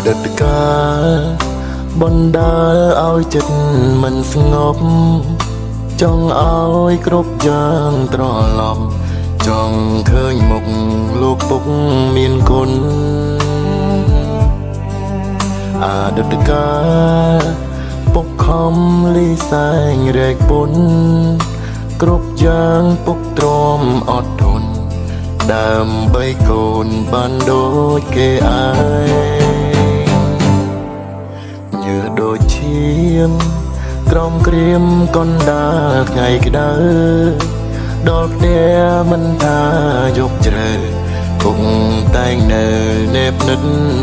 đợt ca bần đá ao chất mình ngọc trong áo cướp giang trò lòng trong khơi mục lúc bốc miền cồn đợt ca bốc không ly xanh rệt bún cướp giang bốc trôm ọt đồn đàm bay cồn ban đôi kê ai như đôi chim trong krim con đã ngày cái đó đọt đe mình tha dục trời cùng tay nở nếp nứt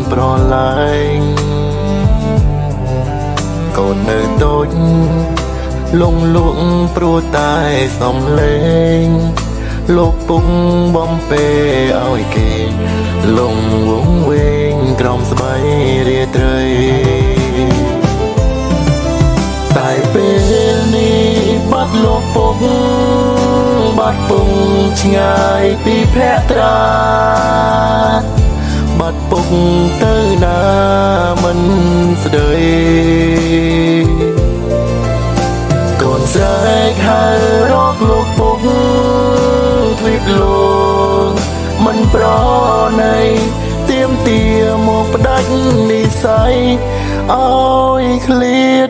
pro lại còn nơi tôi lung lũng pro tai sòng lên lúc bung bom pe ao kề lung uống quên trong bay rìa trời tại bên đi bắt lúc bung bắt bung ngày pi phe tra bắt bung tới na mình đời còn rơi hai rót lúc bung thuyết luôn mình pro này tiêm tia một đánh đi say ôi khliết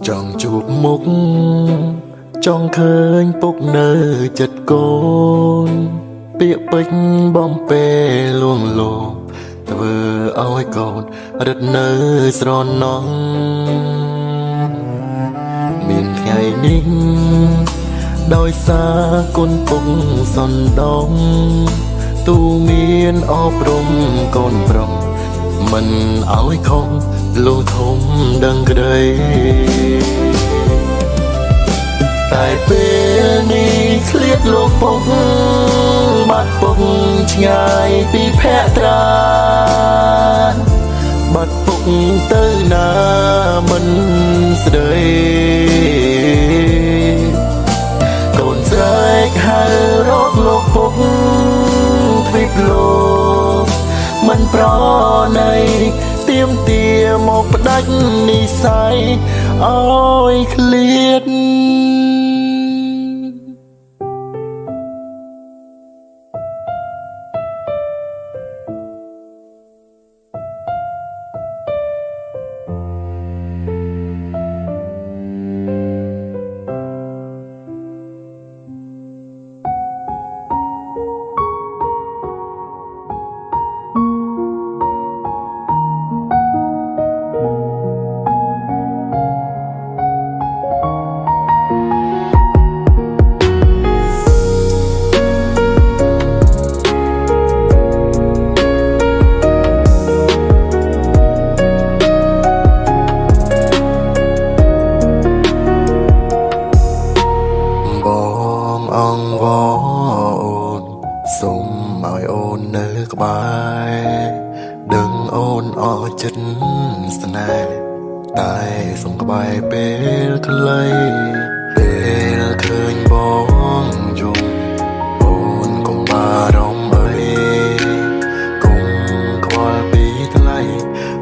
chọn chụp mục trong khơi bốc nơ chật côn bịa bích bom pe luồng lộp vừa ôi cồn đất nơ giòn nóng miền ngày ninh đôi xa côn bông son đông tu miên ốp rung côn brong mình áo không lô thông đang đây tại bên đi khliết lô bông bắt bông ngày bị phe tra bắt bông tới na mình đời còn rơi hai rót lô bông thuyết lô mình pro này tiêm tia một đánh đi say ôi khliết ông võ ôn sum mỏi ôn nước bài đừng ôn o chất này tai sông cái bài bê lấy bê khơi bóng dùng ôn cùng ba đông ấy cùng qua bí lấy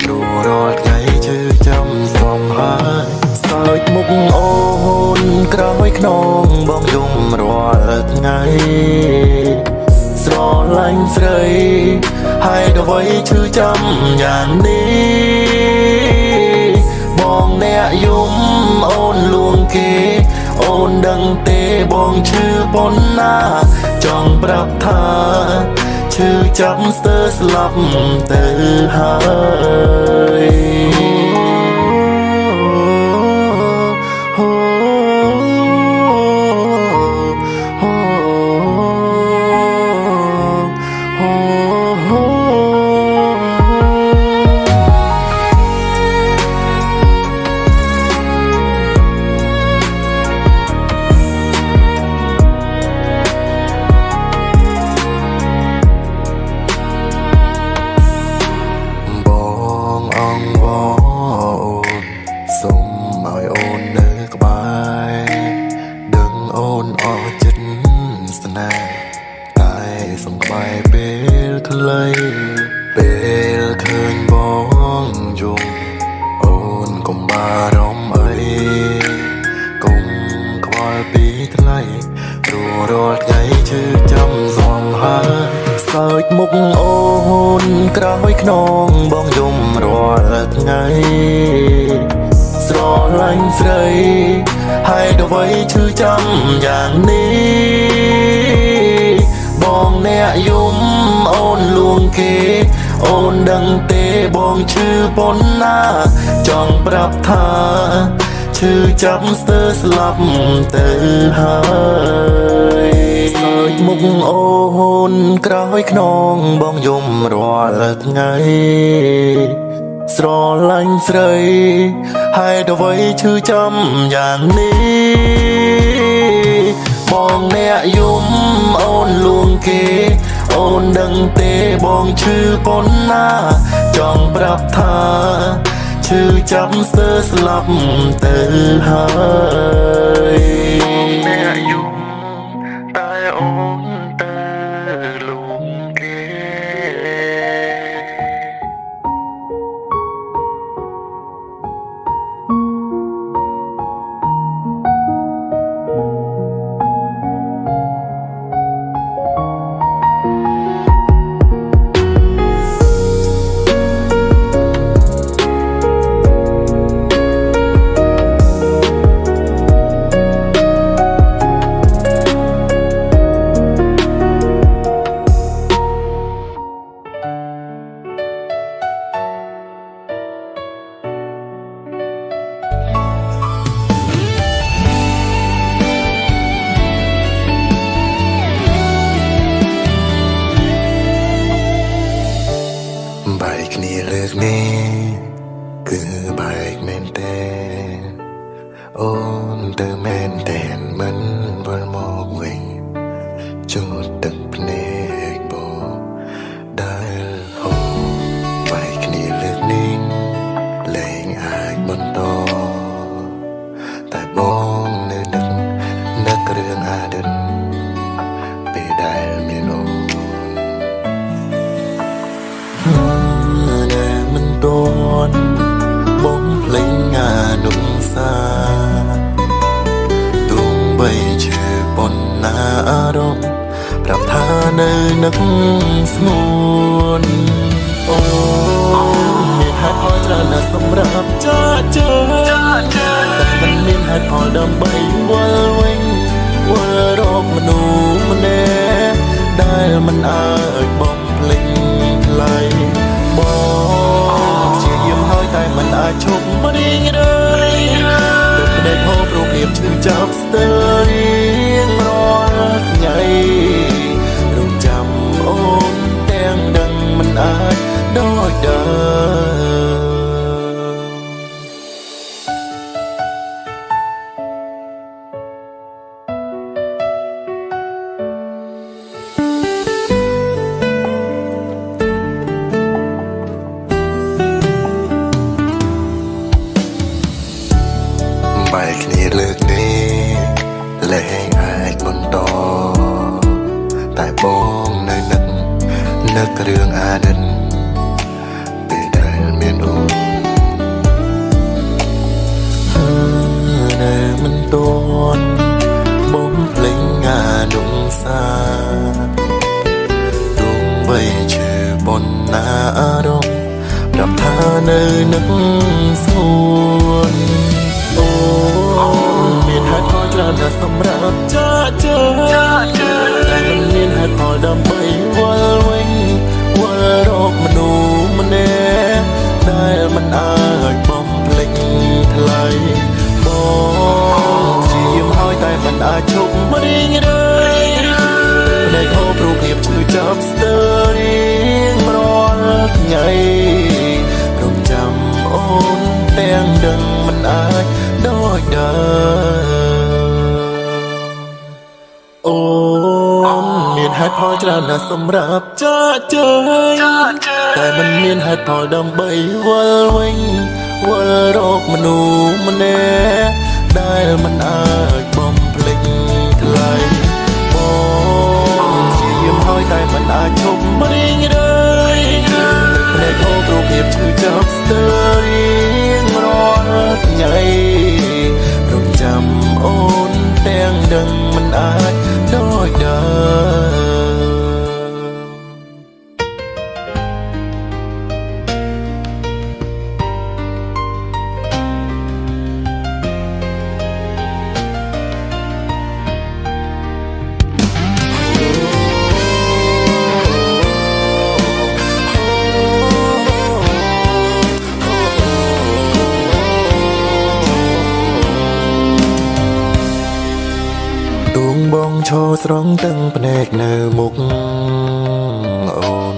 đồ rót ngày chữ chăm sông hai sợi mục ôn cõi non bóng dùng rồi ngày ស្រឡាញ់ស្រីហើយដល់ໄວឈឺចាំយ៉ាងនេះបងអ្នកយំអូនលួងគេអូនដឹងទេបងឈឺប៉ុណ្ណាចង់ប្រាប់ថាឈឺចាប់ស្ទើរស្លាប់ទៅហើយសូមឲ្យអូននៅក្បែរដឹងអូនអស់ចិត្តស្នេហ៍តែសូមក្បែរពេលខ្លីពេលឃើញបងយំអូនកុំបារម្ភអីកុំខ្វល់ពីថ្លៃព្រោះរាល់ថ្ងៃឈឺចាំសំហើសើចមុខអូនក្រោយខ្នងបងយំរាល់ថ្ងៃស្រឡាញ់ស្រីហើយដល់ໄວឈឺចាំយ៉ាងនេះបងអ្នកយំអូនលួងគេអូនដឹងទេបងឈឺប៉ុណ្ណាចង់ប្រាប់ថាឈឺចាប់ស្ទើរស្លាប់ទៅហើយសើចមុខអូនក្រោយខ្នងបងយំរាល់ថ្ងៃស្រឡាញ់ស្រីហើយដល់ໄວឈឺចាំយ៉ាងនេះបងអ្នកយំអូនលួងគេអូនដឹងទេបងឈឺប៉ុណ្ណាចង់ប្រាប់ថាឈឺចាប់ស្ទើរស្លាប់ទៅហើយអ្នកយំតែអូនទៅលួងគេ បែកគ្នាលើកនេះគឺបែកមែនទេអូនទៅមែនតែនមិនវិលមកវិញចូលទឹកភ្នែកបងដែលហូរបែកគ្នាលើកនេះលែងអាចបន្តតែបងនៅនឹករឿងអតីតពេលដែលមានអូនបងភ្លេងអានុសាទុំបីឈឺប៉ុណ្ណាអារម្មណ៍ប្រាប់ថានៅនឹកស្ងួនអូមានហេតុផលច្រើនណាស់សម្រាប់ចាចើតែមិនមានហេតុផលដើម្បីវិលវិញវិលរកមនុស្សម្នាក់ដែលមិនអាចបំភ្លេចថ្លៃបងតែមិនអាចឈប់រីងរើយទឹកភ្នែកហូរព្រោះភាពឈឺចាប់ស្ទើររៀងរាល់ថ្ងៃរំចាំអូនទាំងដឹងមិនអាចដូចដើមបែកគ្នាលើកនេះលែងអាចបន្តតែបងនៅនឹករឿងអតីតពេលដែលមានអូននៅមិនទាន់បងភ្លេងអានុ សាទងបីឈឺបនណាអារម្មណ៍ប្រាប់ថានៅនឹងសួនអូមានហេតុផលច្រើនណាស់សម្រាប់ចាចើតែមិនមានហេតុផលដើម្បីវិលវិញវិលរកមនុស្សម្នាក់ដែលមិនអាចបំភ្លេចថ្លៃបងជាយាមហើយតែមិនអាចឈប់រីងរៃភ្នែកហូបរូបភាពឈឺចាប់ស្ទើររៀងរាល់ថ្ងៃរំចាំអូនទាំងដឹងមិនអាចដូចដើមអូនមានហេតុផលច្រើនណាស់សម្រាប់ចាចើតែមិនមានហេតុផលដើម្បីវិលវិញវិលរកមនុស្សម្នាក់ដែលមិនអាចបំភ្លេចថ្លៃបងជាយាមហើយតែមិនអាចឈប់រីងរៃភ្នែកហូបរូបភាពឈឺចាប់ស្ទើររៀងរាល់ថ្ងៃរំចាំអូនទាំងដឹងមិនអាចដូចដើមបងឈរស្រង់ទាំងភ្នែកនៅមុខអូន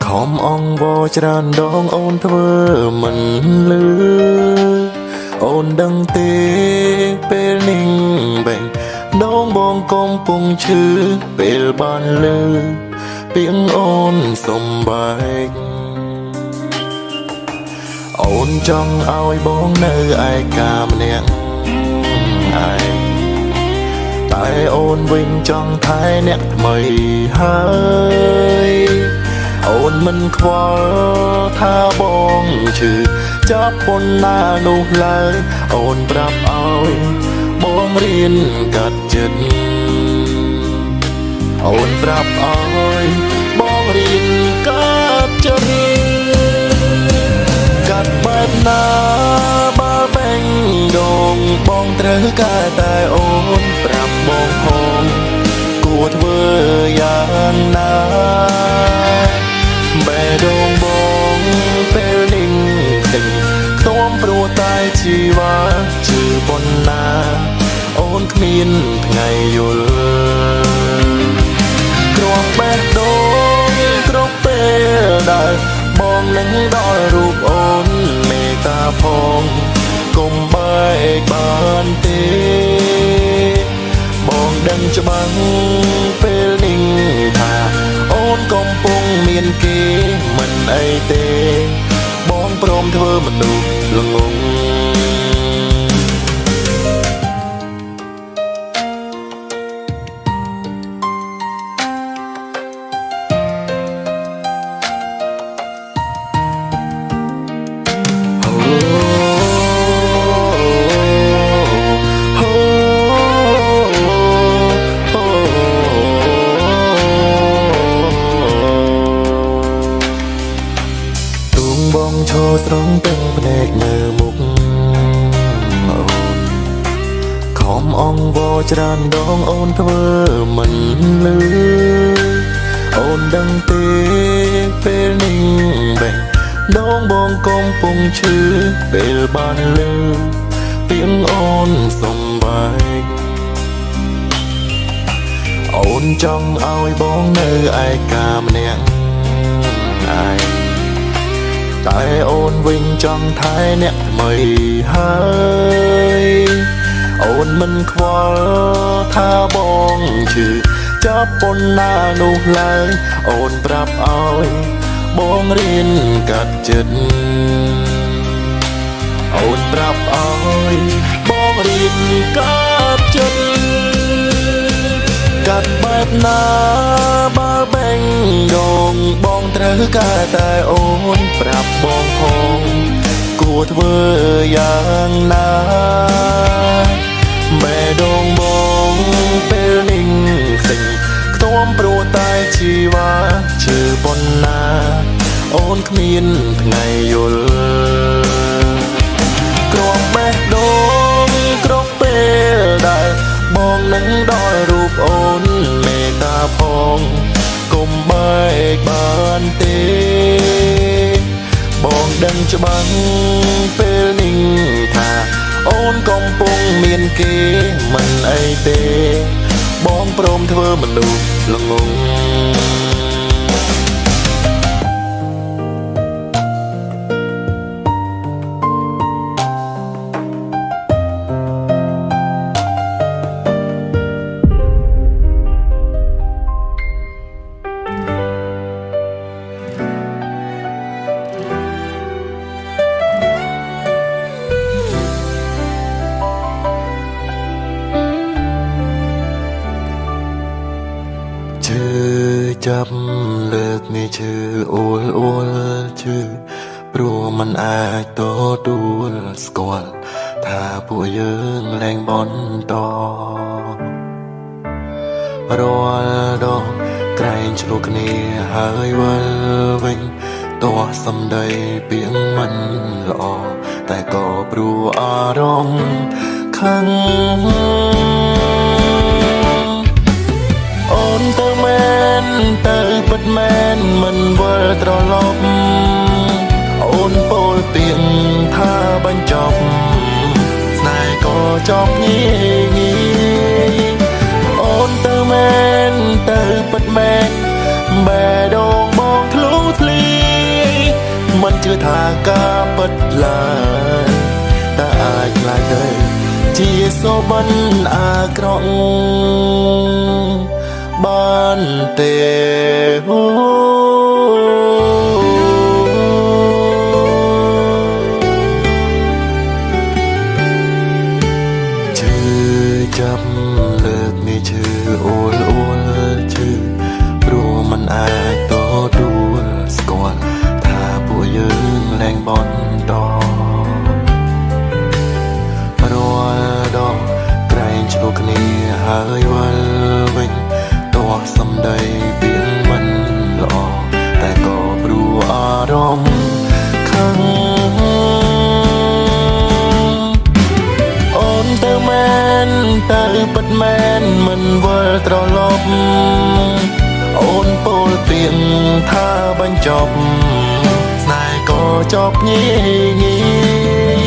ខំអង្វរច្រើនដងអូនធ្វើមិនលឺអូនដឹងទេពេលនេះបែងដងបងកំពុងឈឺពេលបានលឺពាក្យអូនសំបែកអូនចង់ឲ្យបងនៅឯកាម្នាក់ឯងតែអូនវិញចង់ថែអ្នកថ្មីហើយអូនមិនខ្វល់ថាបងឈឺចាប់ប៉ុណ្ណានោះឡើយអូនប្រាប់ឲ្យបងរៀនកាត់ចិត្តអូនប្រាប់ឲ្យបងរៀនកាត់ចិត្តកាត់បែបណាបើបែងដងបងត្រូវការតែអូនប្រាប់បងផងគួរធ្វើយ៉ាងណាបែដងបងពេលនេះទឹកខ្ទមព្រោះតែជីវ៉ាជឿប៉ុណ្ណាអូនគ្មានថ្ងៃយល់គ្រាន់បេះដូងគ្រប់ពេលដែលបងនឹងដល់រូបអូនមេត្តាផងកុំបែកបានទេបងដឹងច្បាស់ពេលនេះថាអូនកំពុងមានគេមិនអីទេបងព្រមធ្វើមនុស្សល្ងងបងឈរស្រង់ទាំងភ្នែកនៅមុខអូនខំអង្វរច្រើនដងអូនធ្វើមិនលឺអូនដឹងទេពេលនេះបែងដងបងកំពុងឈឺពេលបានលឺពាក្យអូនសំបែកអូនចង់ឲ្យបងនៅឯកាម្នាក់ឯងតែអូនវិញចង់ថែអ្នកថ្មីហើយអូនមិនខ្វល់ថាបងឈឺចាប់ប៉ុណ្ណានោះឡើយអូនប្រាប់ឲ្យបងរៀនកាត់ចិត្តអូនប្រាប់ឲ្យបងរៀនកាត់ចិត្តកាត់បែបណាបើបែងដងបងត្រូវការតែអូនប្រាប់បងផងគួរធ្វើយ៉ាងណា បេះដូងបងពេលninhសិញខ្ទាំព្រោះតែជីវ៉ាជឿប៉ុណ្ណាអូនគ្មានថ្ងៃយល់គ្រាប់បេះដូងគ្រប់ពេលដែលបងនឹងដល់រូបអូនមេត្តាផងកុំបែកបានទេបងដឹងច្បាស់ពេលនេះថាអូនកំពុងមានគេមិនអីទេបងព្រមធ្វើមនុស្សល្ងងឈឺចាប់លើកនេះឈឺអូលអូលឈឺព្រោះมันអាចទទួលស្គាល់ថាពួកយើងលែងបន្តរាល់ដងក្រែងឆ្លោះគ្នាហើយវិលវិញតោះសំដីពីងមិនល្អតែក៏ព្រោះអារម្មណ៍ខឹងអូនទៅមែនទៅពិតមែនមិនវិលត្រឡប់អូនពោលពាក្យថាបញ្ចប់ស្នេហ៍ក៏ចប់ងាយងាយអូនទៅមែនទៅពិតមែនបេះដូងបងធ្លុះធ្លាយមិនជឿថាការពិតឡើយតែអាចខ្លាចទៅជាសូបិនអាក្រក់បានទេឈឺចាប់លើកនេះឈឺអូលអូលឈឺព្រោះมันអាចទទួលស្គាល់ថាពួកយើងលែងបន្តរាល់ដងក្រែងឆ្លោះគ្នាហើយវិលវិញសំដីពីងមិនល្អតែក៏ព្រោះអារម្មណ៍ខឹងអូនទៅមែនទៅពិតមែនមិនវិលត្រឡប់អូនពោលពាក្យថាបញ្ចប់ស្នេហ៍ក៏ចប់ងាយងាយ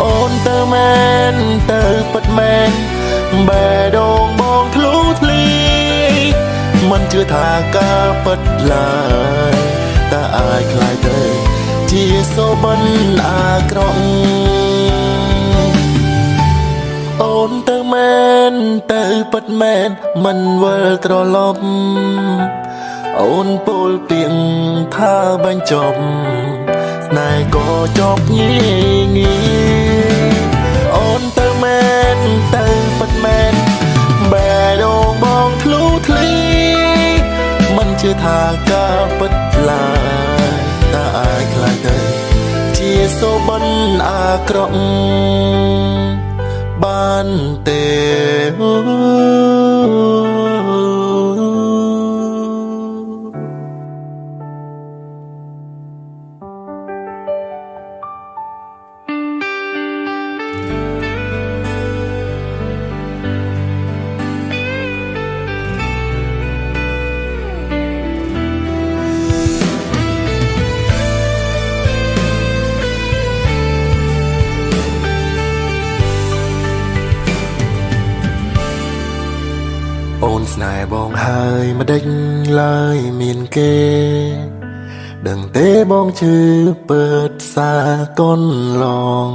អូនទៅមែនទៅពិតមែនបេះដូងបងធ្លុះធ្លាយមិនជឿថាការពិតឡើយតែអាចខ្លាយទៅជាសូបិនអាក្រក់អូនទៅមែនទៅពិតមែនមិនវិលត្រឡប់អូនពោលពាក្យថាបញ្ចប់ស្នេហ៍ក៏ចប់ងាយងាយអូនទៅមែនទៅពិតមែនបេះដូងបងធ្លុះធ្លាយមិនជឿថាការពិតឡើយតែអាចខ្លាចទៅជាសូបិនអាក្រក់បានទេអូនស្នេហ៍បងហើយមិនដេចឡើយមានគេដឹងទេបងជឿពិតសាកូនឡង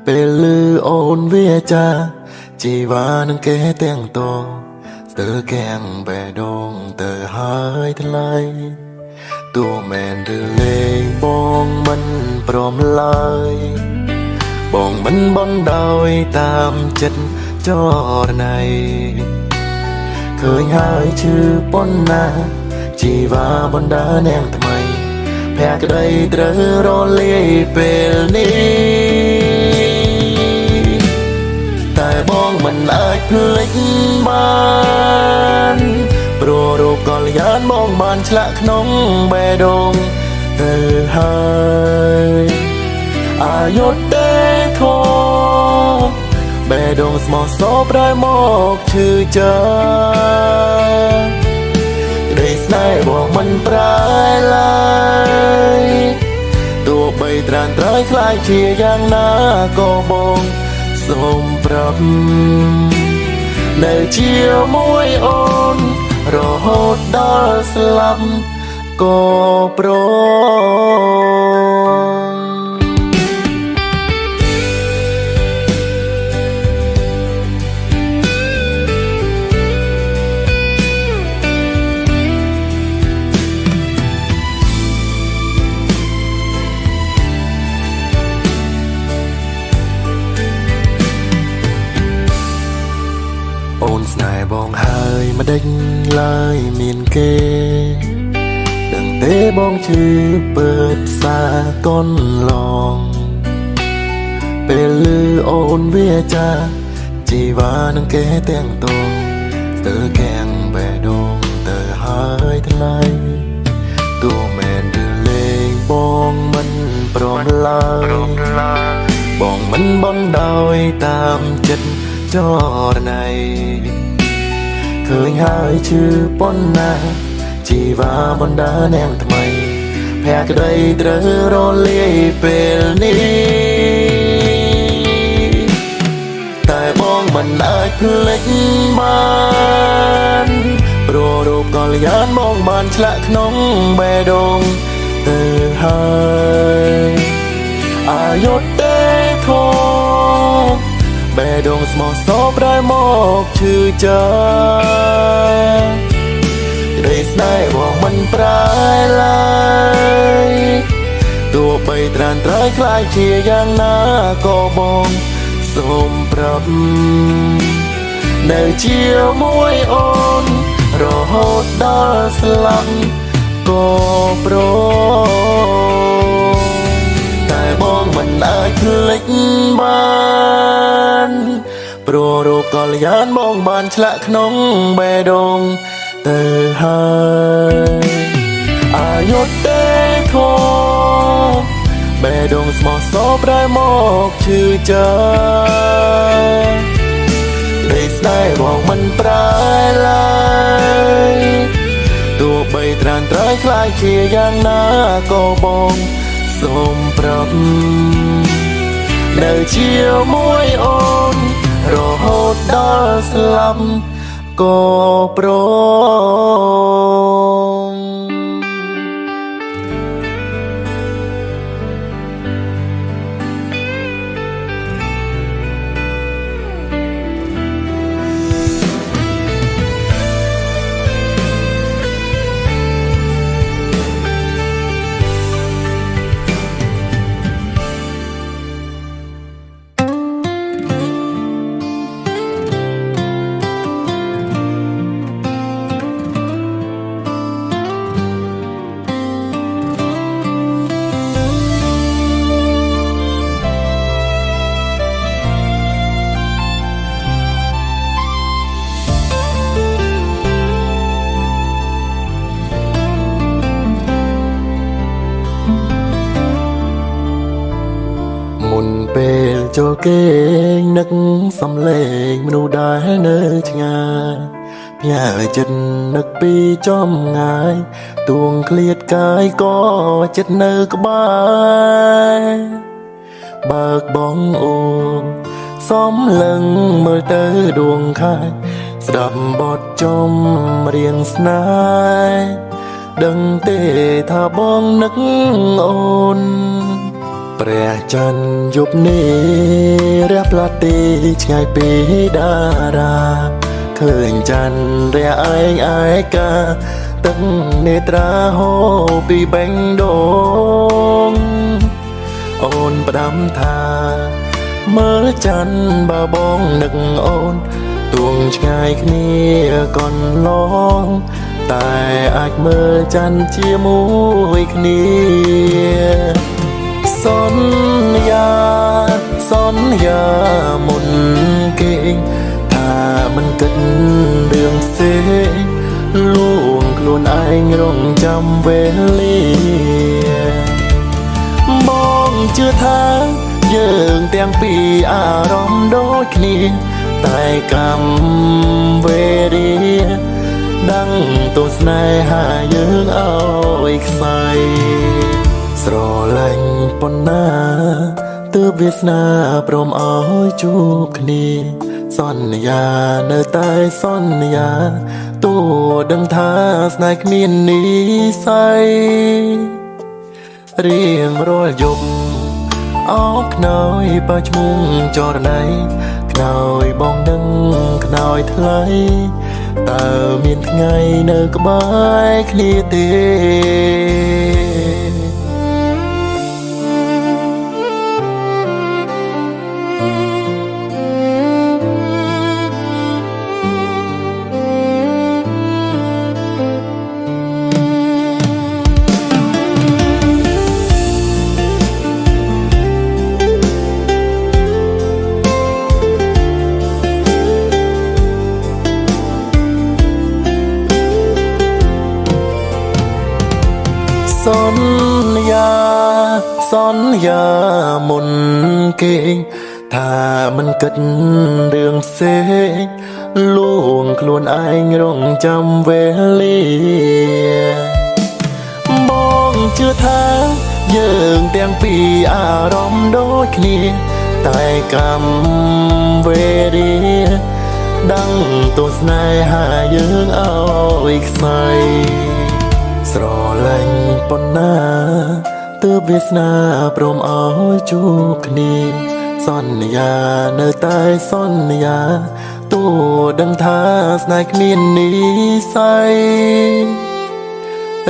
ពេលលឺអូនវាចាជីវ៉ានឹងគេទាំងតងស្ទើរកាំងបេះដូងទៅហើយថ្លៃទោះមែនឬលេងបងមិនព្រមឡើយបងមិនបងដោយតាមចិត្តចរណៃឃើញហើយឈឺប៉ុណ្ណាជីវ៉ាបណ្ដានាងថ្មីភក្តីត្រូវរលាយពេលនេះ មិនអាចភ្លេចបានព្រោះរូបកល្យានបងបានឆ្លាក់ក្នុងបេះដូងទៅហើយអាយុទេធោបេះដូងស្មោះសរប្រែមកឈឺចាំក្តីស្នេហ៍បងមិនប្រែឡើយទោះបីត្រានត្រៃខ្លាយជាយ៉ាងណាក៏បងសូមប្រាប់នៅជាមួយអូនរហូតដល់ស្លាប់ក៏ព្រមអូនស្នេហ៍បងហើយមិនដេញឡើយមានគេដឹងទេបងជឿពើផ្សារកូនឡងពេលលឺអូនវាចាជីវ៉ានឹងគេទាំងតងស្ទើរកាំងបេះដូងទៅហើយថ្លៃទោះមែនឬលេងបងមិនព្រមឡើយបងមិនបងដោយតាមចិត្តចរណៃឃើញហើយឈឺប៉ុណ្ណាជីវ៉ាបណ្ដានាងថ្មីភក្តីត្រូវរលាយពេលនេះតែបងមិនអាចភ្លេចបានព្រោះរូបកល្យានបងបានឆ្លាក់ក្នុងបេះដូងទៅហើយអាយុទេធោបេះដូងស្មោះសរប្រែមកឈឺចាំក្តីស្នេហ៍បងមិនប្រែឡើយទោះបីត្រានត្រៃខ្លាយជាយ៉ាងណាក៏បងសូមប្រាប់នៅជាមួយអូនរហូតដល់ស្លាប់ក៏ព្រមតែបងមិនអាចភ្លេចបានព្រោះរូបកល្យានបងបានឆ្លាក់ក្នុងបេះដូងទៅហើយអាយុទេធោបេះដូងស្មោះសរប្រែមកឈឺចាំក្តីស្នេហ៍បងមិនប្រែឡើយទោះបីត្រានត្រៃខ្លាយជាយ៉ាងណាក៏បងសូមប្រាប់នៅជាមួយអូនរហូតដល់ស្លាប់ក៏ព្រម ពេលចូលគេងនឹកសំឡេងមនុស្សដែលនៅឆ្ងាយផ្ញើចិត្តនឹកពីចំងាយទួងឃ្លាតកាយក៏ចិត្តនៅក្បែរបើកបងអូនសំលឹងមើលទៅដួងខែស្ដាប់បទចំរៀងស្នេហ៍ដឹងទេថាបងនឹកអូនព្រះច័ន្ទយប់នេះរះផ្លាត់ទីឆ្ងាយពីតារាឃើញច័ន្ទរះឯងឯកាទឹកនេត្រាហូរពីបេះដូងអូនផ្ដាំថាមើលច័ន្ទបើបងនឹកអូនទួងឆ្ងាយគ្នាកន្លងតែអាចមើលច័ន្ទជាមួយគ្នាសន្យាមុនគេង มันគិតរឿងផ្សេងលួងខ្លួនឯងរងចាំវេលាបងជឿថាយើងទាំងពីរអារម្មណ៍ដូចគ្នាតែកម្មវេរាដឹងទស្សនេហាយើងឲ្យខ្សែស្រឡាញ់ប៉ុណ្ណាទើបវាសនាព្រមឲ្យជួបគ្នាសន្យានៅតែសន្យាទោះដឹងថាស្នេហ៍គ្មាននិស្ស័យរៀងរាល់យប់អោបខ្នើយបើឈ្មោះចរណៃខ្នើយបងនឹងខ្នើយថ្លៃតើមានថ្ងៃនៅក្បែរគ្នាទេសន្យាមុនគេថាមិនគិតរឿងផ្សេងលួងខ្លួនឯងរងចាំវេលាបងជឿថាយើងទាំងពីរអារម្មណ៍ដូចគ្នាតែកម្មវេរាដឹងទស្សនេហាយើងឲ្យខ្សែស្រឡាញ់ប៉ុណ្ណាទើបវាសនាព្រមឲ្យជួបគ្នាសន្យានៅតែសន្យាទោះដឹងថាស្នេហ៍គ្មាននិស្ស័យ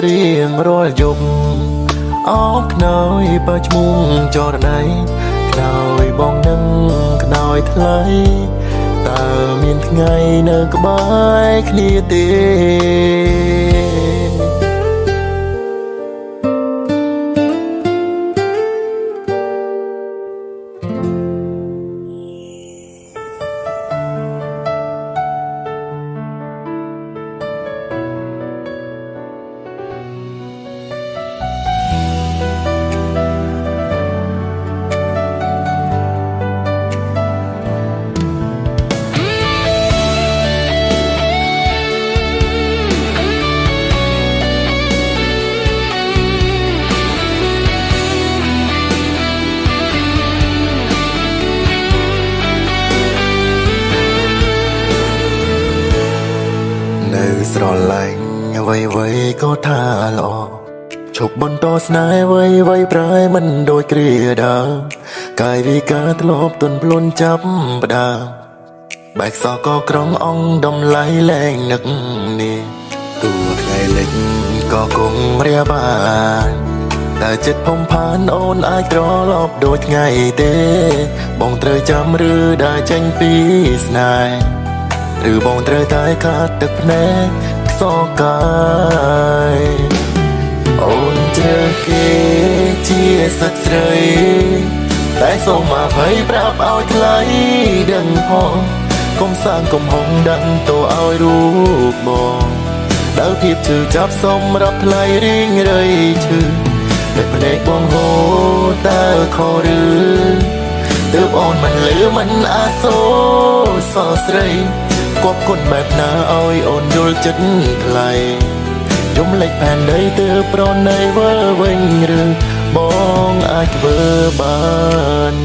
រៀងរាល់យប់អោបខ្នើយបើឈ្មោះចរណៃខ្នើយបងនឹងខ្នើយថ្លៃតើមានថ្ងៃនៅក្បែរគ្នាទេស្រឡាញ់អ្វីៗក៏ថាល្អឈប់បន្តស្នេហ៍អ្វីៗប្រែមិនដូចគ្រាដើមកាយវិការធ្លាប់ទន់ភ្លន់ចាប់ផ្ដើមបែកសក់ក៏ក្រងអង្គដំឡៃលែងនឹកនេះទូថ្ងៃលិចក៏គង់រាបានតែចិត្តភុំផានអូនអាចត្រឡប់ដូចថ្ងៃទេបងត្រូវចាំឬដែលចេញពីស្នេហ៍ឬបងត្រូវតែខាត់ទឹកភ្នែកខ្សោកាយអូនជ្រើសគេជាសត្វស្រីតែសូមអភ័យប្រាប់ឲ្យថ្លៃដឹងផងកុំសាងកំហុសដឹងតួឲ្យរូបបងដល់ភាពឈឺចាប់សម្រាប់ថ្លៃរីងរៃឈឺតែភ្នែកបងហូរតើខុសឬទើបអូនមិនលឺមិនអាសូរសរស្រីគប់គុណបែបណាឲ្យអូនយល់ចិត្តថ្លៃយំលេចផែនដីទើបប្រណីវើវិញឬបងអាចធ្វើបាន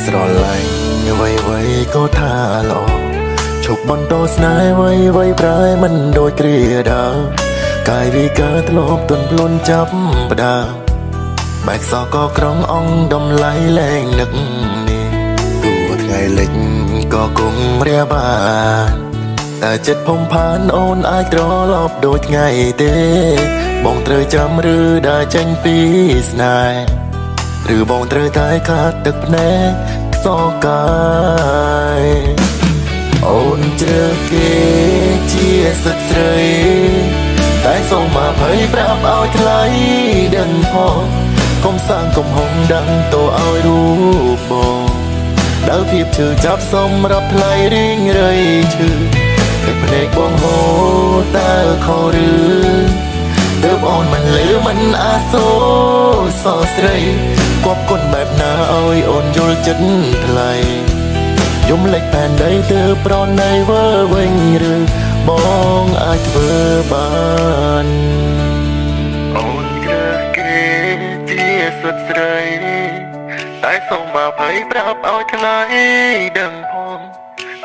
ស្រឡាញ់អ្វីៗក៏ថាល្អឈប់បន្តស្នេហ៍អ្វីៗប្រែមិនដូចគ្រាដើមកាយវិការធ្លាប់ទន់ភ្លន់ចាប់ផ្ដើម បែកសក៏ក្រងអងដំឡៃលែងនឹកនេះទួថ្ងៃលិចក៏គង់រាបានតែចិត្តភុំផានអូនអាចត្រឡប់ដូចថ្ងៃទេបងត្រូវចាំឬដែលចេញពីស្នេហ៍ឬបងត្រូវតែខាត់ទឹកភ្នែកខ្សោកាយអូនជ្រើសគេជាសត្វស្រីតែសូមអភ័យប្រាប់ឲ្យថ្លៃដឹងផងកុំសាងកំហុសដឹងទៅឲ្យរូបបងដល់ភាពឈឺចាប់សម្រាប់ថ្លៃរីងរៃឈឺទឹកភ្នែកបងហូរតើខុសឬទើបអូនមិនលឺមិនអាសូរសរស្រីគប់គុណបែបណាឲ្យអូនយល់ចិត្តថ្លៃយំលេចផែនដីទើបប្រណីវើវិញឬបងអាចធ្វើបានអូនជ្រើសគេជាសុទ្ធស្រីតែសូមអភ័យប្រាប់ឲ្យថ្លៃដឹងផង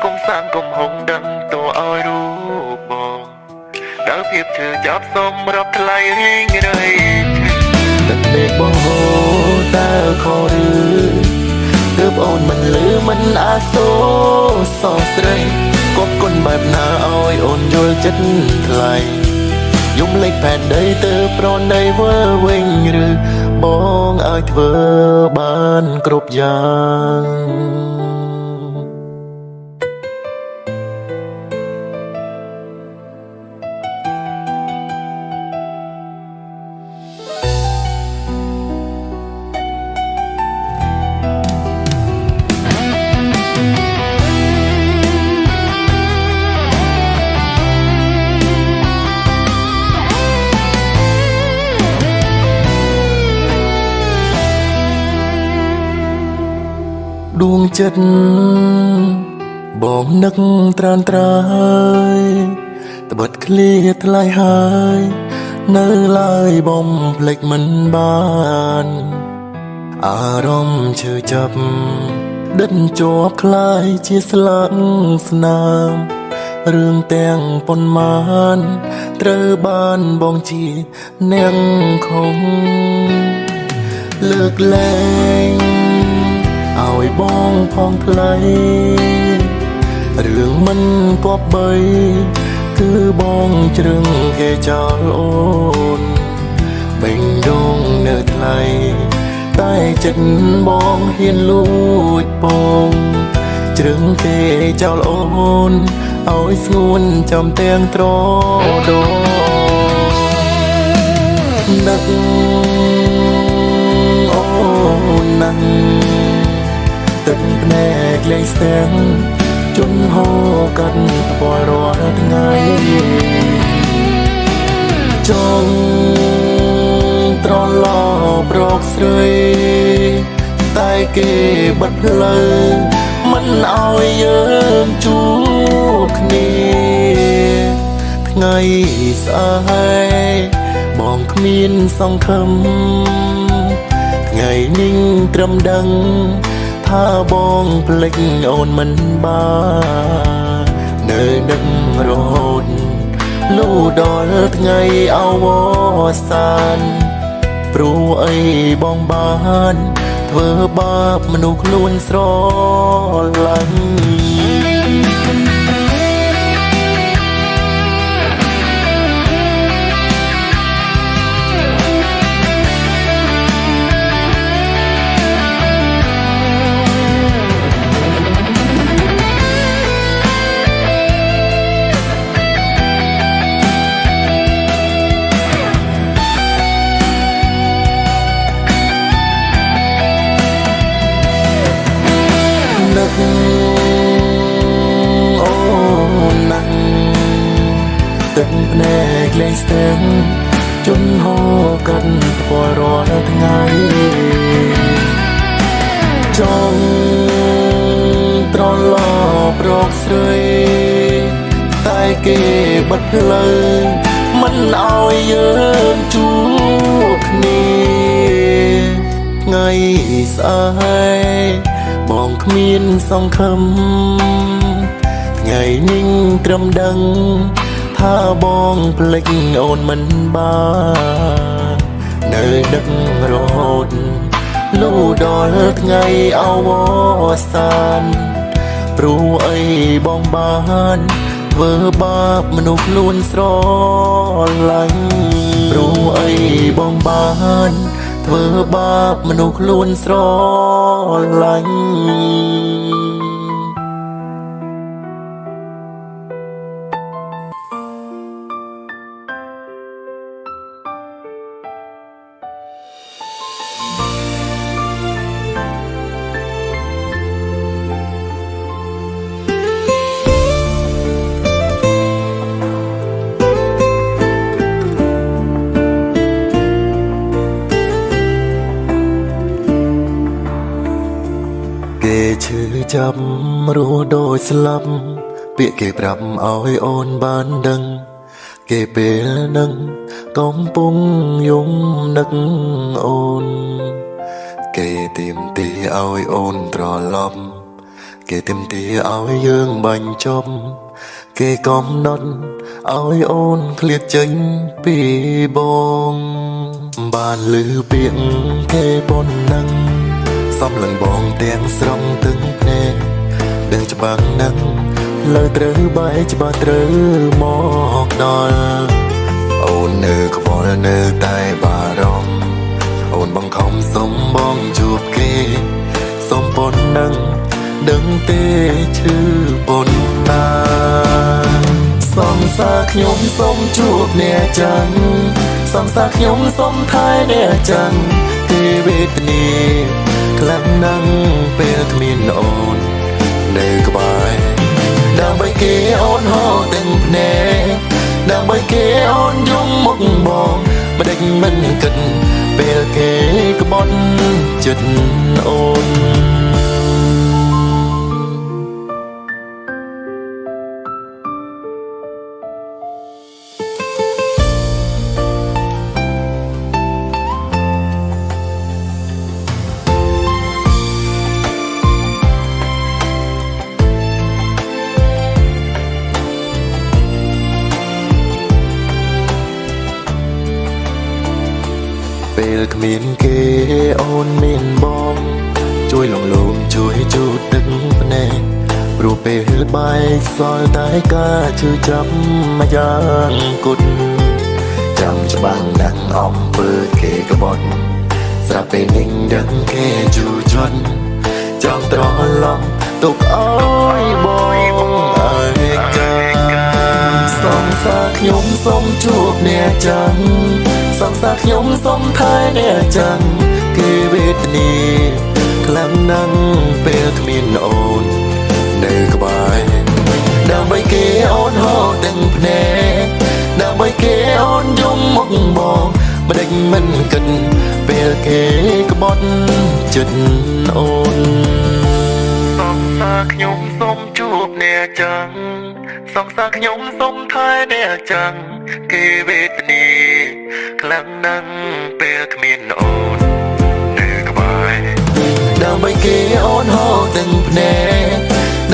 កុំសាងកំហុសដឹងទៅឲ្យរូបបងដល់ភាពឈឺចាប់សម្រាប់ថ្លៃរីងរៃទឹកមេឃបងហូរតើខុសឬទើបអូនមិនលឺមិនអាសូរសរស្រីគប់គុណបែបណាឲ្យអូនយល់ចិត្តថ្លៃយំលេចផែនដីទើបប្រណីវើវិញឬបងអាចធ្វើបានគ្រប់យ៉ាងដួងចិត្តបងនឹកត្រានត្រើយត្បិតឃ្លាថ្លៃហើយនៅឡើយបំភ្លេចមិនបានអារម្មណ៍ឈឺចាប់ដិតជាប់คล้ายជាស្លាកស្នាមរឿងទាំងប៉ុន្មានត្រូវបានបងជាអ្នកខំលើកលែងឲ្យបងផងថ្លៃរឿងមិនគប្បីគឺបងជ្រឹងគេចោលអូនបេញដូងនៅថ្លៃតែចិត្តបងហ៊ានលួចពងជ្រឹងគេចោលអូនឲ្យស្ងួនចំទាំងត្រដោនឹកអូនណាស់ទឹកភ្នែកលេងស្ទាំងជន់ហូរកាត់ផ្ពាល់រាល់ថ្ងៃចង់ត្រឡប់រកស្រីតែគេបិទផ្លូវមិនឲ្យយើងជួបគ្នាថ្ងៃស្អែកបងគ្មានសង្ឃឹមថ្ងៃនេះត្រឹមដឹងថាបងភ្លេចអូនមិនបាននៅនឹងរហូតលូដល់ថ្ងៃអវសានព្រោះអីបងបានធ្វើបាបមនុស្សខ្លួនស្រឡាញ់អូនណាស់ទឹកភ្នែកលេងស្ទាំងជន់ហូរកាត់ផ្ពាល់រាល់ថ្ងៃចង់ត្រឡប់រកស្រីតែគេបិទផ្លូវមិនឲ្យយើងជួបគ្នាថ្ងៃស្អែកបងគ្មានសង្ឃឹមថ្ងៃនេះត្រឹមដឹងថាបងភ្លេចអូនមិនបាន នៅដឹករហូតលូដល់ថ្ងៃអវសានព្រោះអីបងបានធ្វើបាបមនុស្សខ្លួនស្រឡាញ់ព្រោះអីបងបានធ្វើបាបមនុស្សខ្លួនស្រឡាញ់គេឈឺចាប់រស់ដូចស្លាប់ពាក្យគេប្រាប់ឲ្យអូនបានដឹងគេពេលនឹងកំពុងយំនឹកអូនគេទាមទារឲ្យអូនត្រឡប់គេទាមទារឲ្យយើងបាញ់ចប់គេកំណត់ឲ្យអូនឃ្លាតចេញពីបងបានលឺពាក្យគេប៉ុណ្ណឹងសំឡឹងបងទាំងស្រង់ទាំងភ្នែកដឹងច្បាស់ណាស់លើត្រូវបែកច្បាស់ត្រូវមកដល់អូននៅខ្វល់នៅតែបារម្ភអូនបង្ខំសុំបងជួបគេសុំប៉ុណ្ណឹងដឹងទេឈឺប៉ុណ្ណាសង្សារខ្ញុំសុំជួបអ្នកចឹងសង្សារខ្ញុំសុំថែអ្នកចឹងគេវេទនាខ្លាំងណាស់ពេលគ្មានអូននៅក្បែរដើម្បីគេអូនហោទាំងភ្នែកដើម្បីគេអូនយំមុខបងមិនដេចមិនគិតពេលគេក្បត់ចិត្តអូនពេលគ្មានគេអូនមានបងជួយលងលោមជួយជូតទឹកភ្នែកព្រោះពេលបែកសល់តែការឈឺចាប់មួយយ៉ាងគត់ចាំច្បាំងណាស់អំពើគេក្បត់ស្រាប់ពេលនឹងដឹងគេជូរជន់ចង់ត្រឡប់ទុកអើយបងអើយកាសង្សារខ្ញុំសុំជួបអ្នកចឹងសង្សារខ្ញុំសុំថែអ្នកចឹងគេវេទនាខ្លាំងណាស់ពេលគ្មានអូននៅក្បែរដើម្បីគេអូនហោទាំងភ្នែកដើម្បីគេអូនយំមុខបងមិនដេចមិនគិតពេលគេក្បត់ចិត្តអូនសង្សារខ្ញុំសុំជួបអ្នកចឹងសង្សារខ្ញុំសុំថែអ្នកចឹងគេវេទនាខ្លាំងណាស់ពេលគ្មានអូននៅក្បែរដើម្បីគេអូនហោទាំងភ្នែក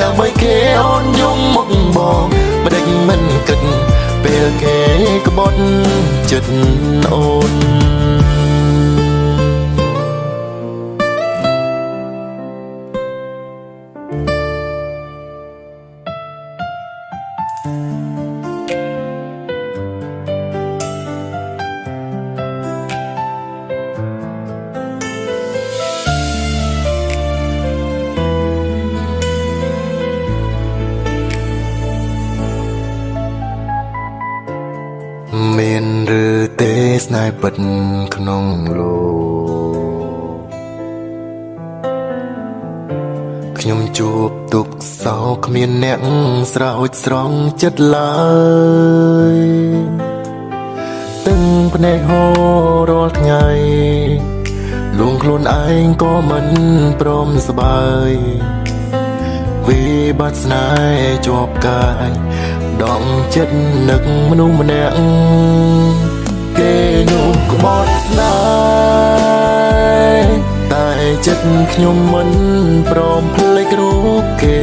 ដើម្បីគេអូនយំមុខបងមិនដេចមិនគិតពេលគេក្បត់ចិត្តអូនមានឬទេស្នេហ៍ពិតក្នុងលោកខ្ញុំជួបទុក្ខសោកគ្មានអ្នកស្រោចស្រង់ចិត្តឡើយទឹកភ្នែកហូររាល់ថ្ងៃលួងខ្លួនឯងក៏មិនព្រមស្បើយវិបត្តិស្នេហ៍ជាប់កាយដងចិត្តនឹកមនុស្សម្នាក់គេនោះក្បត់ស្នេហ៍តែចិត្តខ្ញុំមិនព្រមភ្លេចរូបគេ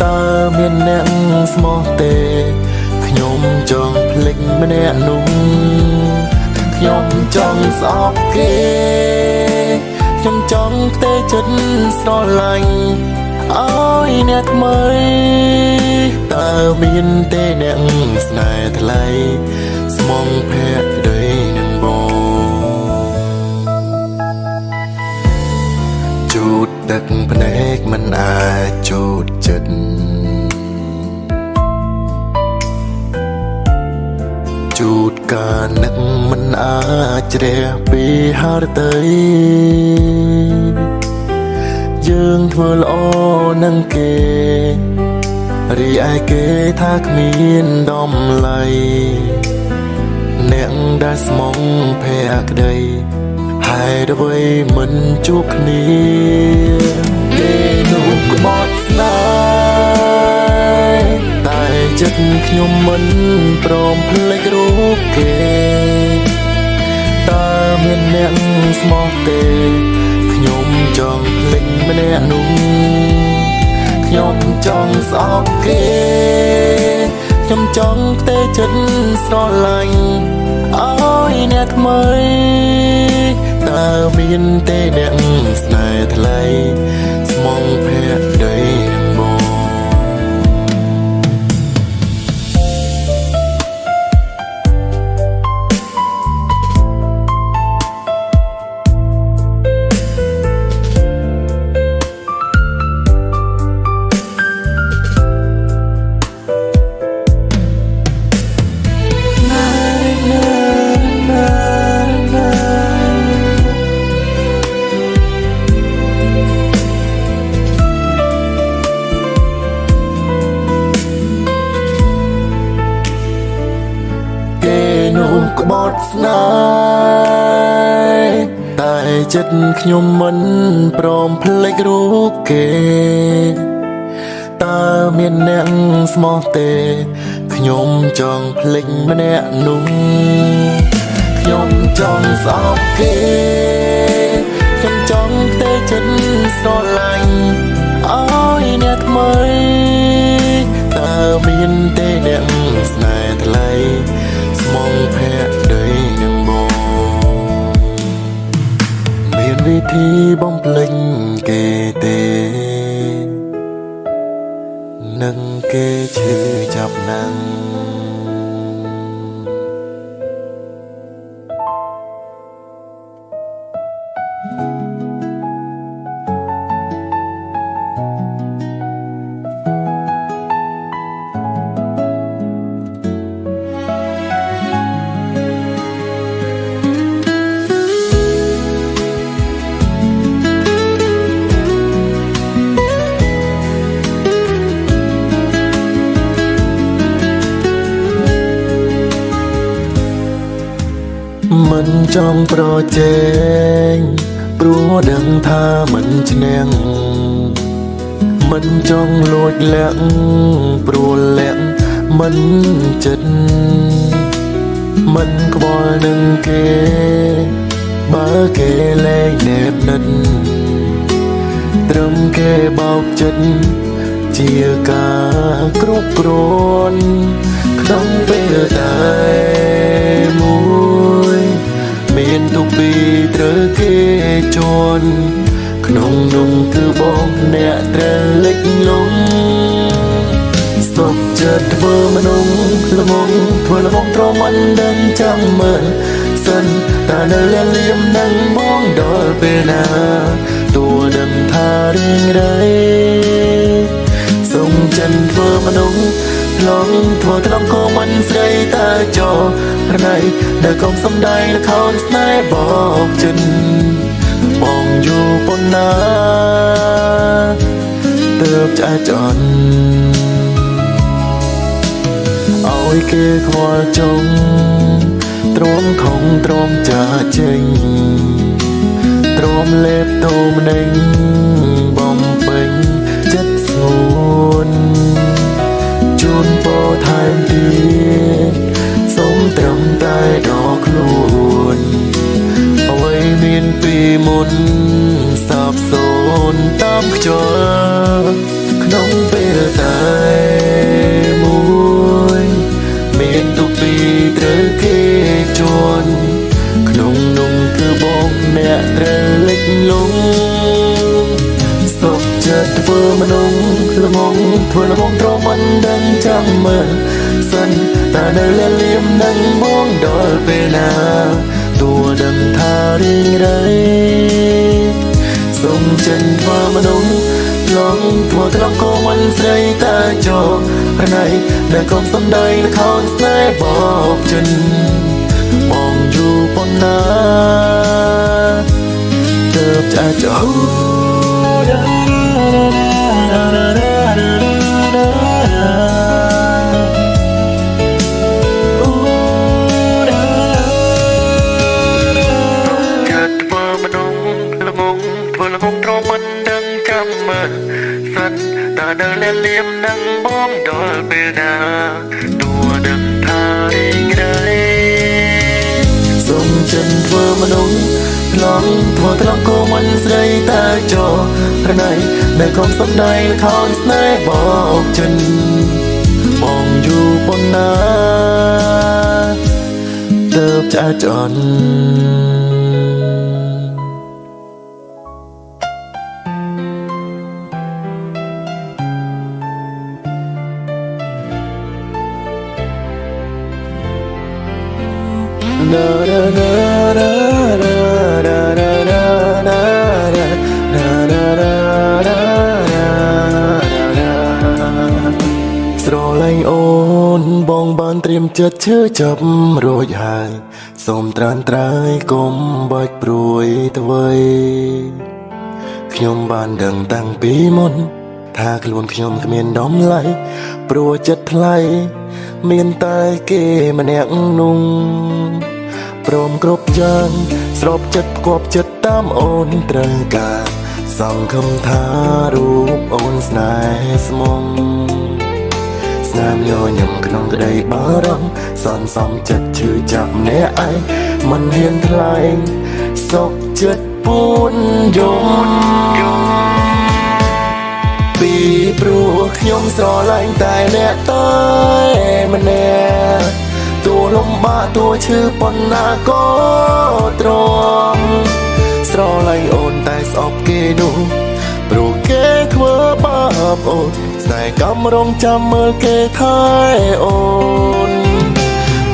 តើមានអ្នកស្មោះទេខ្ញុំចង់ភ្លេចម្នាក់នោះ ខ្ញុំចង់ស្អប់គេខ្ញុំចង់ផ្ទេរចិត្តស្រឡាញ់ឲ្យអ្នកថ្មីតើមានទេអ្នកស្នេហ៍ថ្លៃស្មងភក្តីនឹងបងជូតទឹកភ្នែកមិនអាចជូតចិត្តជូតការនឹកមិនអាចជ្រះពីហារតីយើងធ្វើល្អនឹងគេរីឯគេថាគ្មានតម្លៃអ្នកដែលស្មងភក្តីហេតុអ្វីមិនជួបគ្នាគេនោះក្បត់ស្នេហ៍តែចិត្តខ្ញុំមិនព្រមភ្លេចរូបគេតើមានអ្នកស្មោះទេខ្ញុំចង់ភ្លេចម្នាក់នោះខ្ញុំចង់ស្អប់គេខ្ញុំចង់ផ្ទេរចិត្តស្រឡាញ់ឲ្យអ្នកថ្មីតើមានទេអ្នកស្នេហ៍ថ្លៃស្មងភក្តីនឹងបងក្បត់ស្នេហ៍តែចិត្តខ្ញុំមិនព្រមភ្លេចរូបគេតើមានអ្នកស្មោះទេខ្ញុំចង់ភ្លេចម្នាក់នោះខ្ញុំចង់ស្អប់គេខ្ញុំចង់ផ្ទេរចិត្តស្រឡាញ់ឲ្យអ្នកថ្មីតើមានទេអ្នកស្នេហ៍ថ្លៃស្មងភក្តីនឹងបងមានវិធីបំភ្លេចគេទេនឹងគេឈឺចាប់ណាំងមិនចង់ប្រជែងព្រោះដឹងថាមិនឈ្នះមិនចង់លួចលាក់ព្រោះលាក់មិនចិត្តមិនខ្វល់នឹងគេបើគេលែងណែបណិតត្រឹមគេបោកចិត្តជាការគ្រប់គ្រាន់ក្នុងពេលតែមួយមានទុកពីត្រូវគេជន់ក្នុងនោះគឺបងអ្នកត្រូវលិចលងសុខចិត្តធ្វើមនុស្សល្ងងធ្វើល្ងងត្រមមិនដឹងចាំមើលសិនតែនៅលលៀមនឹងបងដល់ពេលណាតួដឹងថារៀងរៃសុំចិនធ្វើមនុស្សឡងធ្វើក្នុងកោមិនស្រីតែចោប្រណៃដែលកុំសំដែងលខោនស្នេហ៍បោកចិត្តបងយូរប៉ុណ្ណាទើបឆ្អែតចន់ឲ្យគេខ្វល់ចង់ទ្រាំខំទ្រាំចាចេញទ្រាំលេបតោមណេញបំពេញចិត្តស្ងួនជូនពោថែមទៀតសូមត្រឹមតែដល់ខ្លួនអ្វីមានពីមុនសាបសូន្យតាមខ្យល់ក្នុងពេលតែមួយមានទុកពីត្រូវគេជន់ ดធ្វើមនុស្សល្ងងធ្វើល្ងងត្រមិនដឹងចាំមើលសិនតែនៅលាលៀមនឹងមកដល់ពេលណាតួដឹងថារីងរៃសុំចិនធ្វើមនុស្សឡងធ្វើត្រង់ក៏មិនស្រីតែចោផ្នែកដែលកុំសំដីលខោនស្នេហ៍បបចិនបងយូរប៉ុណ្ណាទើបចាចោតែនៅលាលៀមនឹងបងដល់ពេលណាតួដឹងថារីងរៃសុំចិនធ្វើមនុស្សឡងធ្វើត្រង់ក៏មិនស្រីតែចោផ្នែកដែលកុំសំដីខោនស្នេហ៍បបចិនបងយូរប៉ុណ្ណាទើបចាចអន់ស្រឡាញ់អូនបងបានត្រៀមចិត្តឈឺចាប់រួចហើយសូមត្រានត្រើយកុំបាច់ព្រួយអ្វីខ្ញុំបានដឹងតាំងពីមុនថាខ្លួនខ្ញុំគ្មានដំឡៃព្រោះចិត្តថ្លៃមានតែគេម្នាក់នោះព្រមគ្រប់យ៉ាងស្របចិត្តផ្គប់ចិត្តតាមអូនត្រូវការសង្ឃឹមថារូបអូនស្នេហ៍ស្មុំស្នាមញញឹមក្នុងក្តីបារម្ភសន្សំចិត្តឈឺចាប់ម្នាក់ឯងមិនហ៊ានថ្លែងសុខចិត្តពួនយំពីព្រោះខ្ញុំស្រឡាញ់តែអ្នកតែម្នាក់តួលំបាកតួឈឺប៉ុណ្ណាក៏ទ្រាំស្រឡាញ់អូនតែស្អប់គេនោះព្រោះគេធ្វើបាបអូនស្នេហ៍កំរងចាំមើលគេថែអូន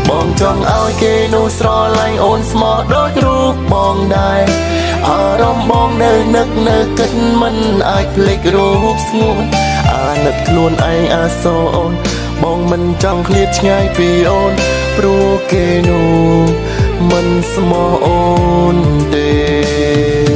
បងចង់ឲ្យគេនោះស្រឡាញ់អូនស្មោះដូចរូបបងដែរអារម្មណ៍បងនៅនឹកនៅគិតមិនអាចភ្លេចរូបស្ងួនអាណិតខ្លួនឯងអាសរអូនបងមិនចង់ឃ្លាតឆ្ងាយពីអូនព្រោះគេនោះមិនស្មោះអូនទេ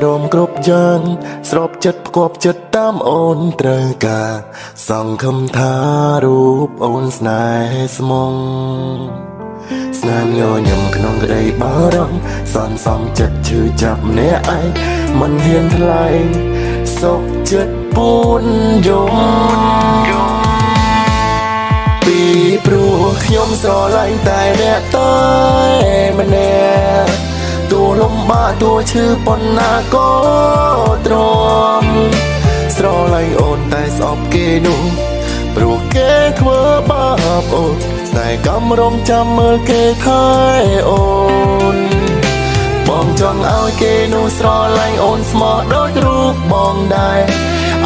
ព្រមគ្រប់យ៉ាងស្របចិត្តផ្គប់ចិត្តតាមអូនត្រូវការសង្ឃឹមថារូបអូនស្នេហ៍ស្មុំស្នាមញញឹមក្នុងក្តីបារម្ភសន្សំចិត្តឈឺចាប់ម្នាក់ឯងមិនហ៊ានថ្លែងសុខចិត្តពួនយំពីព្រោះខ្ញុំស្រឡាញ់តែអ្នកតែម្នាក់តួលំបាកតួឈឺប៉ុណ្ណាក៏ទ្រាំស្រឡាញ់អូនតែស្អប់គេនោះព្រោះគេធ្វើបាបអូនស្នេហ៍កំរងចាំមើលគេថែអូនបងចង់ឲ្យគេនោះស្រឡាញ់អូនស្មោះដូចរូបបងដែរ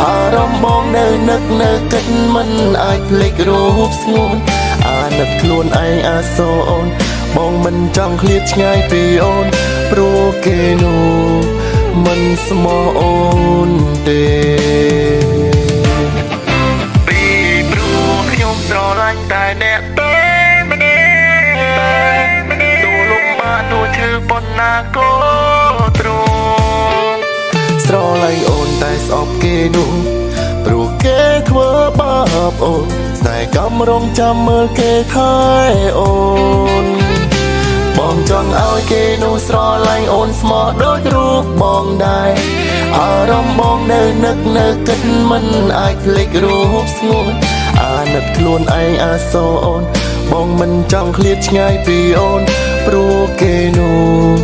អារម្មណ៍បងនៅនឹកនៅគិតមិនអាចភ្លេចរូបស្ងួនអាណិតខ្លួនឯងអាសរអូនបងមិនចង់ឃ្លាតឆ្ងាយពីអូនព្រោះគេនោះមិនស្មោះអូនទេពីព្រោះខ្ញុំស្រឡាញ់តែអ្នកតែម្នាក់តួលំបាកតួឈឺប៉ុណ្ណាក៏ទ្រាំស្រឡាញ់អូនតែស្អប់គេនោះព្រោះគេធ្វើបាបអូនស្នេហ៍កំរងចាំមើលគេថែអូនបងចង់ឲ្យគេនោះស្រឡាញ់អូនស្មោះដូចរូបបងដែរអារម្មណ៍បងនៅនឹកនៅគិតមិនអាចភ្លេចរូបស្ងួនអាណិតខ្លួនឯងអាសរអូន បងមិនចង់ឃ្លាតឆ្ងាយពីអូនព្រោះគេនោះ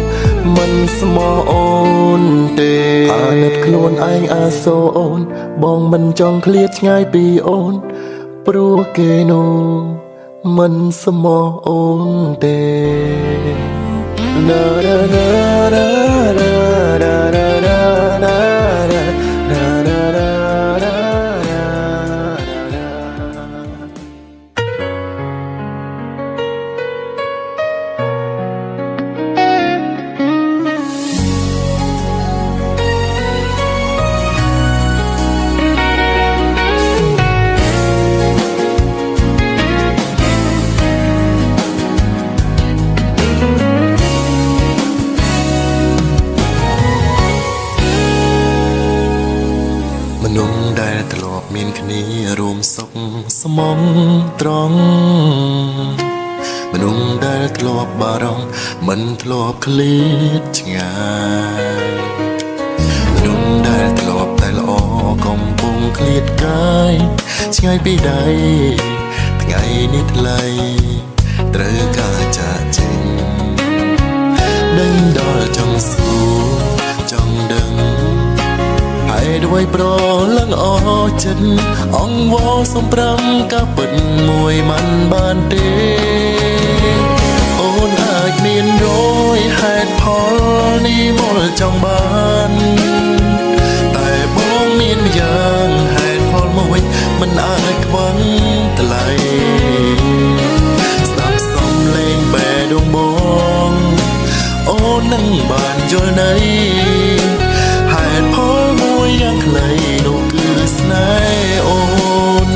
មិនស្មោះអូនទេអាណិតខ្លួនឯងអាសូរអូនបងមិនចង់ឃ្លាតឆ្ងាយពីអូនព្រោះគេនោះមិនស្មោះអូនទេណាណាណាណាណាណាណាណាមនុស្សដែលធ្លាប់មានគ្នារួមសុខស្មងត្រង់មនុស្សដែលធ្លាប់បារម្ភមិនធ្លាប់ឃ្លាតឆ្ងាយមនុស្សដែលធ្លាប់តែល្អកំពុងឃ្លាតកាយឆ្ងាយពីដៃថ្ងៃនេះថ្លៃត្រូវការចាក់ចេញដេញដល់ចង់សួរចង់ដឹងហើយด้วยប្រលឹងអចិត្តអង្វរសំប្រាំកាពិតមួយមិនបានទេអូនអាចមានរយហេតុផលនេះមកចង់បានតែបងមានយ៉ាងហេតុផលមួយមិនអាចខ្វះថ្លៃស្ដាប់សំឡេងបេះដូងបងអូននឹងបានយល់ន័យហេតុផលមួយយ៉ាងខ្លីនោះគឺស្នេហ៍អូន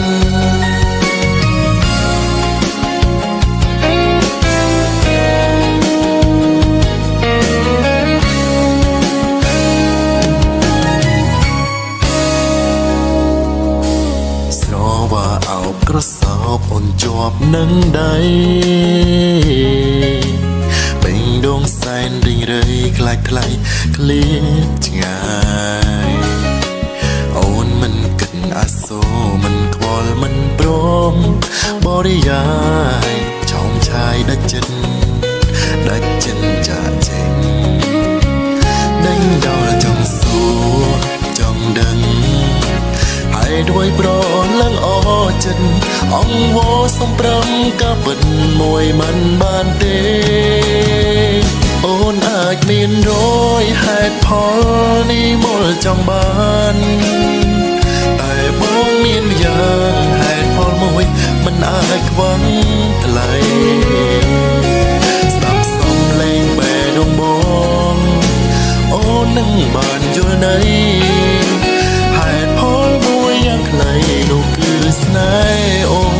ស្រវាអោបក្រសោបអូនជាប់នឹងដៃបេងដូងសែនរីងរៃខ្លាចថ្លៃឃ្លាតឆ្ងាយអូនមិនគិតអាសូរមិនខ្វល់មិនព្រមបរិយាយចោមឆាយដាច់ចិត្តចាចេញដេញដល់ចង់សួរចង់ដឹងហើយด้วยប្រលឹងអចិត្តអង្វរសំប្រាំកាពិតមួយមិនបានទេអូនអាចមានរយហេតុផលនេះមកចង់បានតែបងមានយ៉ាងហេតុផលមួយមិនអាចខ្វះថ្លៃស្ដាប់សំឡេងបេះដូងបងអូននឹងបានយល់ន័យហេតុផលមួយយ៉ាងខ្លីនោះគឺស្នេហ៍អូន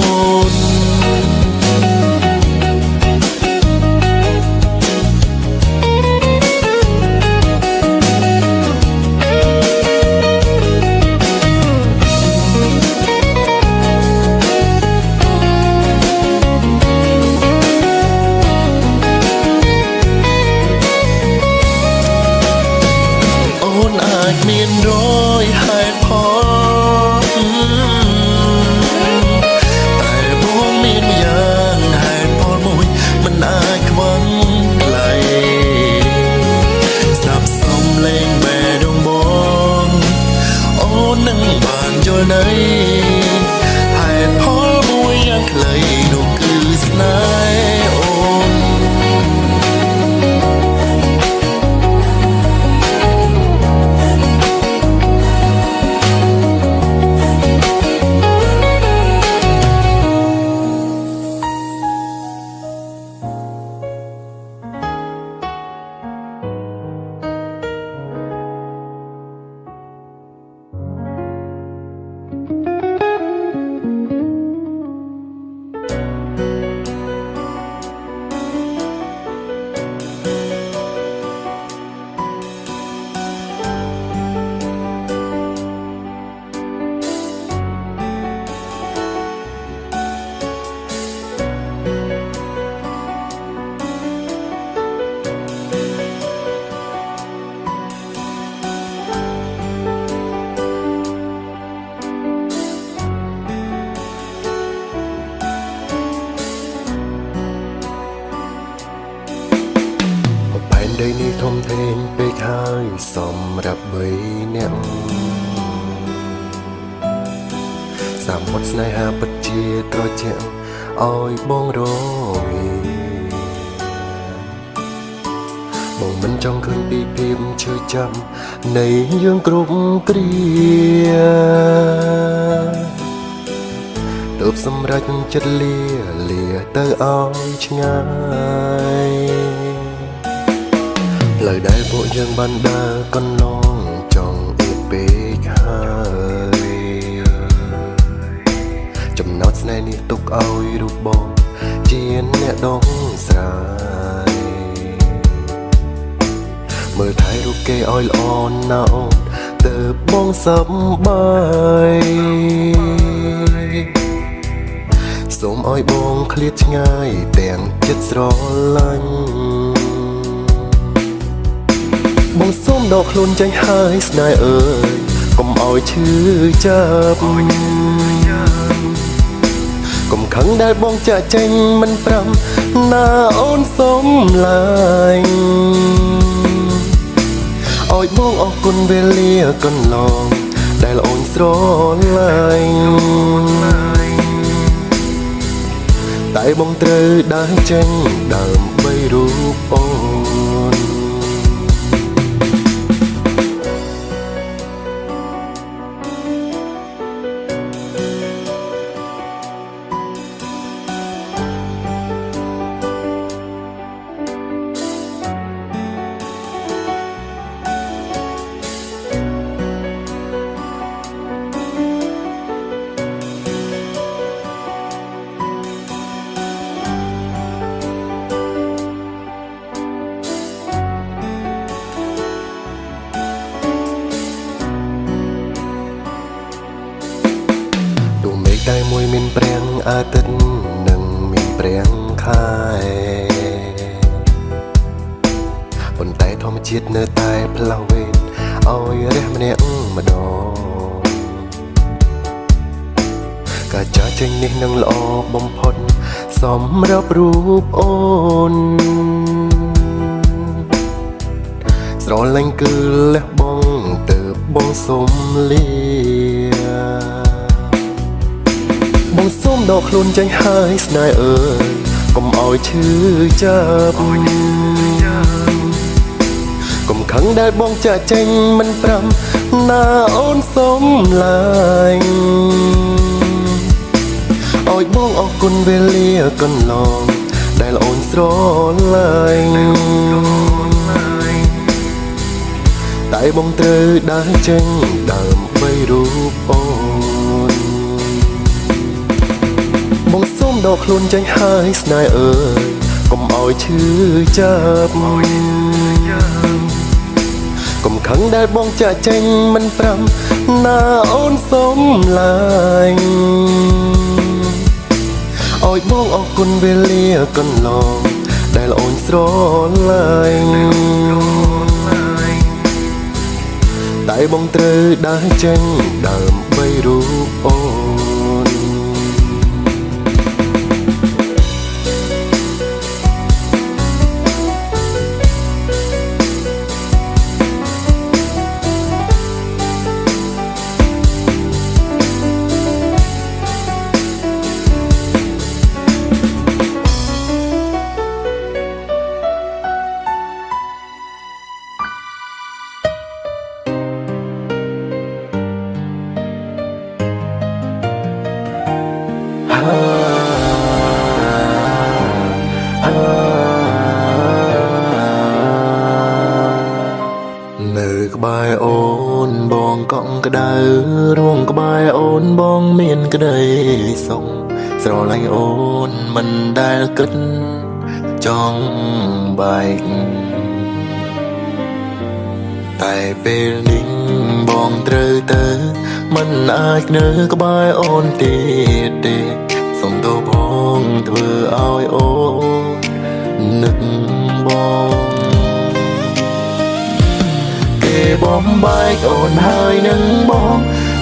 មានរ ដីនេះធំធេងពេកហើយសម្រាប់បីអ្នកសាមុតស្នេហាពិតជាត្រជាក់ឲ្យបងរវីបងមិនចង់ឃើញពីភាពឈឺចាប់នៃយើងគ្រប់គ្រាទើបសម្រេចចិត្តលាទៅឲ្យឆ្ងាយផ្លូវដែលពួកយើងបានដើរកន្លងចង់អៀតពេកហើយចំណោទស្នេហ៍នេះទុកឲ្យរូបបងជាអ្នកដងស្រាយមើលថែរូបគេឲ្យល្អណាស់អូនទើបបងសប្បាយសូមឲ្យបងឃ្លាតឆ្ងាយទាំងចិត្តស្រឡាញ់បងសូមដកខ្លួនចេញហើយស្នេហ៍អើយកុំឲ្យឈឺចាប់កុំខឹងដែលបងចាក់ចេញមិនប្រាំណាអូនសូមឡាញ់ឲ្យបងអរគុណវេលាកន្លងដែលអូនស្រឡាញ់តែបងត្រូវដើរចេញដើម្បីរូបអូនតែមួយមានព្រាំងអាទិត្យនិងមានព្រាំងខែប៉ុន្តែធម្មជាតិនៅតែផ្លាស់វេនឲ្យរះម្នាក់ម្ដងការចាស់ចេញនេះនឹងល្អបំផុតសម្រាប់រូបអូនស្រឡាញ់គឺលះបង់ទៅបងសុំលាបងសូមដកខ្លួនចេញហើយស្នេហ៍អើយកុំឲ្យឈឺចាប់កុំខឹងដែលបងចាក់ចេញមិនប្រាំណាអូនសូមឡាញ់ឲ្យបងអរគុណវេលាកន្លងដែលអូនស្រឡាញ់តែបងត្រូវដើរចេញដើម្បីរូបអូនបងសូមដកខ្លួនចេញហើយស្នេហ៍អើយកុំឲ្យឈឺចាប់កុំខឹងដែលបងចាក់ចេញមិនប្រាំណាអូនសូមឡាញ់ឲ្យបងអរគុណវេលាកន្លងដែលអូនស្រឡាញ់តែបងត្រូវដើរចេញដើម្បីរូបអូននៅក្បែរអូនបងកង់ក្ដៅរួមក្បែរអូនបងមានក្ដីសុខស្រឡាញ់អូនមិនដែលគិតចង់បែកតែពេលនេះបងត្រូវទៅមិនអាចនៅក្បែរអូនទៀតទេសុំទោសផងធ្វើឲ្យអូននឹកបងគេបំបែកអូនហើយនឹងបង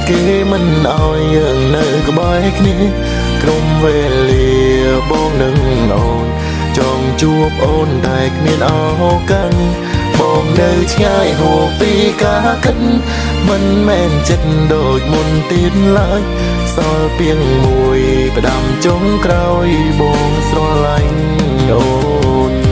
គេមិនឲ្យយើងនៅក្បែរគ្នាក្នុងវេលាបងនឹងអូនចង់ជួបអូនតែគ្មានឱកាស បងនៅឆ្ងាយហួសពីការគិតមិនមែនចិត្តដូចមុនទៀតឡើយសល់ពីងមួយផ្ដាំចុងក្រោយបងស្រឡាញ់អូន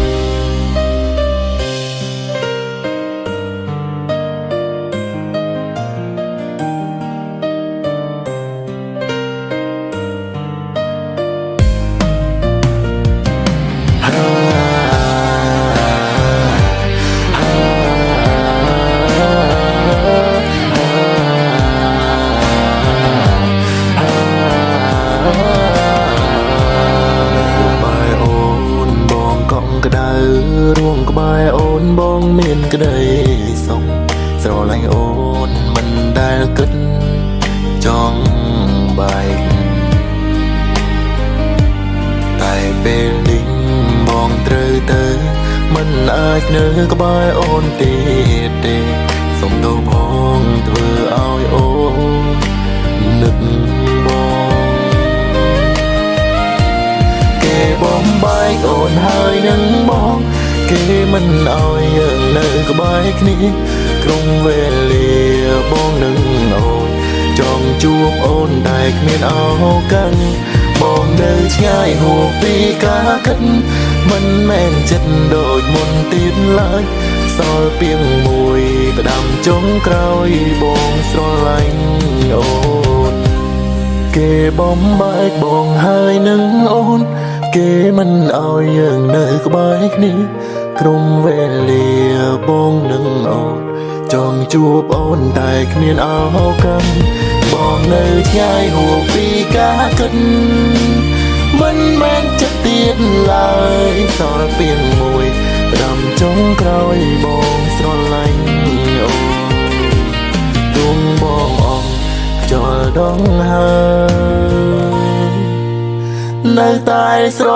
ក្តៅរួងក្បែរអូនបងមានក្តីសុខស្រឡាញ់អូនមិនដែលគិតចង់បែកតែពេលនេះបងត្រូវទៅមិនអាចនៅក្បែរអូនទៀតទេសុំទោសផងធ្វើឲ្យអូននឹកបងគេបំបែកអូនហើយនឹងបងគេមិនឲ្យយើងនៅក្បែរគ្នាក្រុងវេលាបងនឹងអូនចង់ជួបអូនតែគ្មានឱកាសបងនៅឆ្ងាយហួសពីការគិតមិនមែនចិត្តដូចមុនទៀតឡើយសល់ពីងមួយផ្ដាំចុងក្រោយបងស្រឡាញ់អូនគេបំបែកបងហើយនឹងអូនគេមិនឲ្យយើងនៅក្បែរគ្នាក្រុមវេលាបងនឹងអូនចង់ជួបអូនតែគ្មានឱកាសបងនៅឆ្ងាយហួសពីការគិតមិនមែនចិត្តទៀតឡើយសល់ពីងមួយផ្ដាំចុងក្រោយបងស្រឡាញ់អូនទុំបងអងចលដងហើយនៅតែស្រ